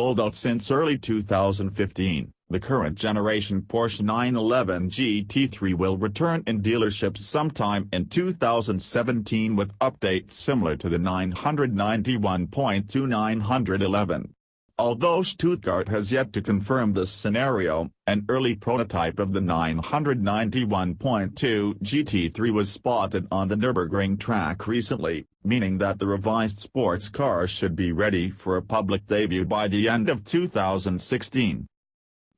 sold out since early 2015. The current generation Porsche 911 GT3 will return in dealerships sometime in 2017 with updates similar to the 991.2-911. Although Stuttgart has yet to confirm this scenario, an early prototype of the 991.2 GT3 was spotted on the Nürburgring track recently, meaning that the revised sports car should be ready for a public debut by the end of 2016.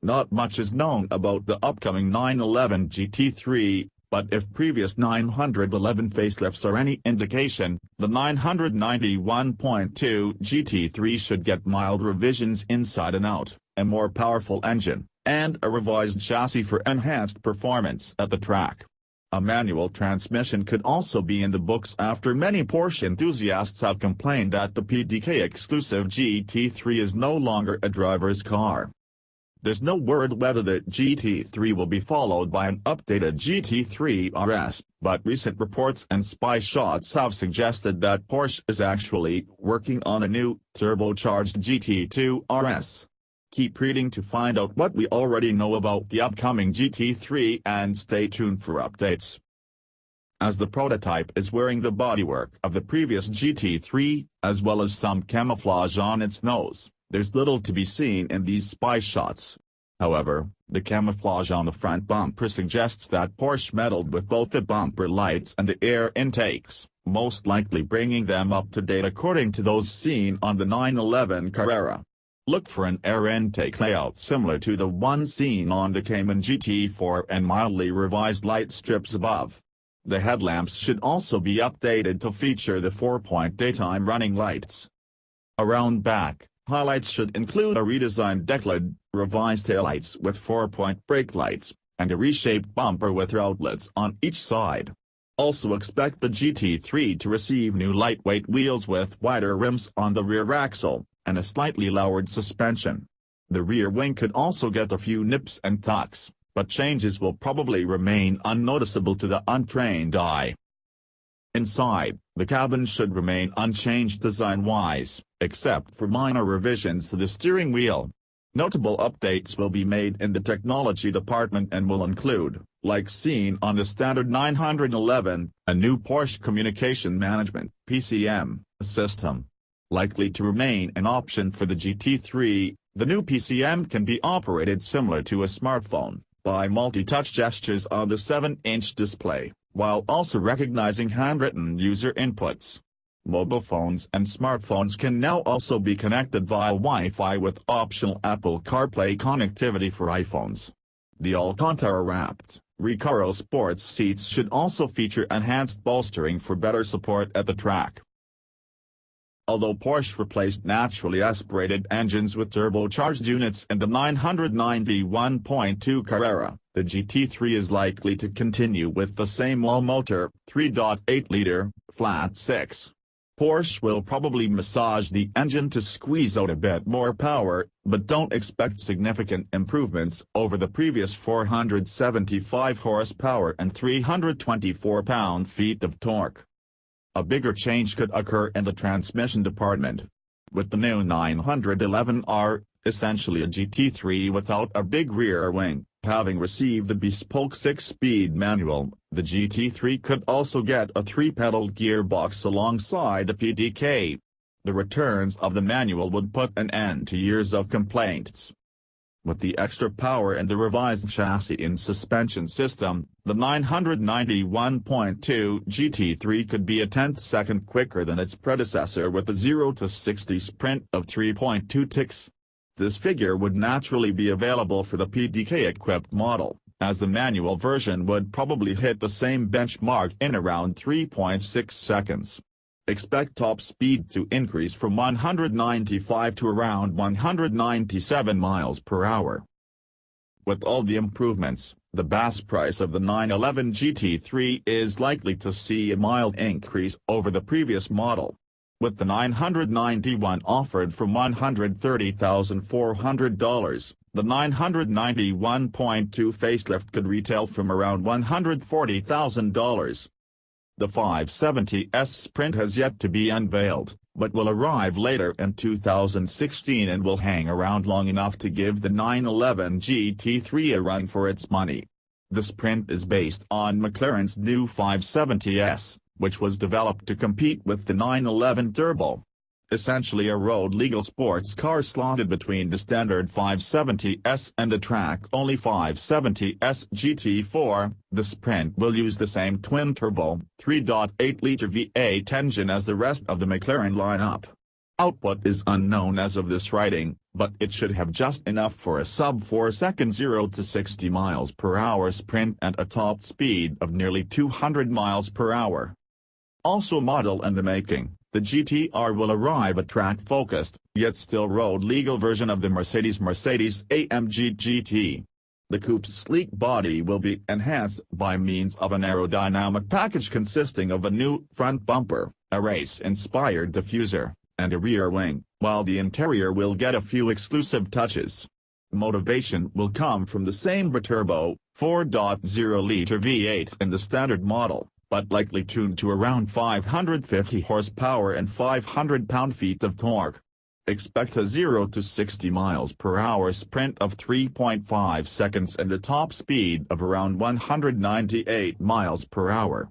Not much is known about the upcoming 911 GT3, but if previous 911 facelifts are any indication, the 991.2 GT3 should get mild revisions inside and out, a more powerful engine, and a revised chassis for enhanced performance at the track. A manual transmission could also be in the books after many Porsche enthusiasts have complained that the PDK-exclusive GT3 is no longer a driver's car. There's no word whether the GT3 will be followed by an updated GT3 RS, but recent reports and spy shots have suggested that Porsche is actually working on a new, turbocharged GT2 RS. Keep reading to find out what we already know about the upcoming GT3 and stay tuned for updates. As the prototype is wearing the bodywork of the previous GT3, as well as some camouflage on its nose, there's little to be seen in these spy shots. However, the camouflage on the front bumper suggests that Porsche meddled with both the bumper lights and the air intakes, most likely bringing them up to date according to those seen on the 911 Carrera. Look for an air intake layout similar to the one seen on the Cayman GT4 and mildly revised light strips above. The headlamps should also be updated to feature the 4-point daytime running lights. Around back, highlights should include a redesigned decaled, revised taillights with 4-point brake lights, and a reshaped bumper with outlets on each side. Also expect the GT3 to receive new lightweight wheels with wider rims on the rear axle, and a slightly lowered suspension. The rear wing could also get a few nips and tucks, but changes will probably remain unnoticeable to the untrained eye. Inside, the cabin should remain unchanged design-wise, except for minor revisions to the steering wheel. Notable updates will be made in the technology department and will include, like seen on the standard 911, a new Porsche Communication Management (PCM) system. Likely to remain an option for the GT3, the new PCM can be operated similar to a smartphone, by multi-touch gestures on the 7-inch display, while also recognizing handwritten user inputs. Mobile phones and smartphones can now also be connected via Wi-Fi with optional Apple CarPlay connectivity for iPhones. The Alcantara-wrapped, Recaro sports seats should also feature enhanced bolstering for better support at the track. Although Porsche replaced naturally aspirated engines with turbocharged units in the 991.2 Carrera, the GT3 is likely to continue with the same all-motor, 3.8-liter, flat-six. Porsche will probably massage the engine to squeeze out a bit more power, but don't expect significant improvements over the previous 475 horsepower and 324 pound-feet of torque. A bigger change could occur in the transmission department. With the new 911R, essentially a GT3 without a big rear wing, having received a bespoke 6-speed manual, the GT3 could also get a 3-pedal gearbox alongside a PDK. The returns of the manual would put an end to years of complaints. With the extra power and the revised chassis and suspension system, the 991.2 GT3 could be a 10th second quicker than its predecessor with a 0-60 sprint of 3.2 ticks. This figure would naturally be available for the PDK-equipped model, as the manual version would probably hit the same benchmark in around 3.6 seconds. Expect top speed to increase from 195 to around 197 miles per hour. With all the improvements, the base price of the 911 GT3 is likely to see a mild increase over the previous model. With the 991 offered for $130,400, the 991.2 facelift could retail from around $140,000. The 570S Sprint has yet to be unveiled, but will arrive later in 2016 and will hang around long enough to give the 911 GT3 a run for its money. The Sprint is based on McLaren's new 570S, which was developed to compete with the 911 Turbo. Essentially a road-legal sports car slotted between the standard 570S and the track-only 570S GT4, the Sprint will use the same twin-turbo, 3.8-liter V8 engine as the rest of the McLaren lineup. Output is unknown as of this writing, but it should have just enough for a sub-4-second 0 to 60 miles per hour sprint and a top speed of nearly 200 miles per hour. Also model in the making, the GT-R will arrive a track-focused, yet still road-legal version of the Mercedes-AMG GT. The coupe's sleek body will be enhanced by means of an aerodynamic package consisting of a new front bumper, a race-inspired diffuser, and a rear wing, while the interior will get a few exclusive touches. Motivation will come from the same biturbo, 4.0-liter V8 in the standard model, but likely tuned to around 550 horsepower and 500 pound-feet of torque. Expect a 0 to 60 miles per hour sprint of 3.5 seconds and a top speed of around 198 miles per hour.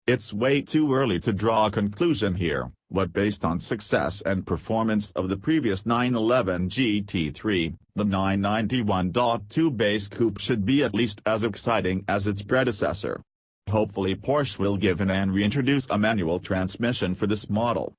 It's way too early to draw a conclusion here, but based on success and performance of the previous 911 GT3, the 991.2 base coupe should be at least as exciting as its predecessor. Hopefully Porsche will give in and reintroduce a manual transmission for this model.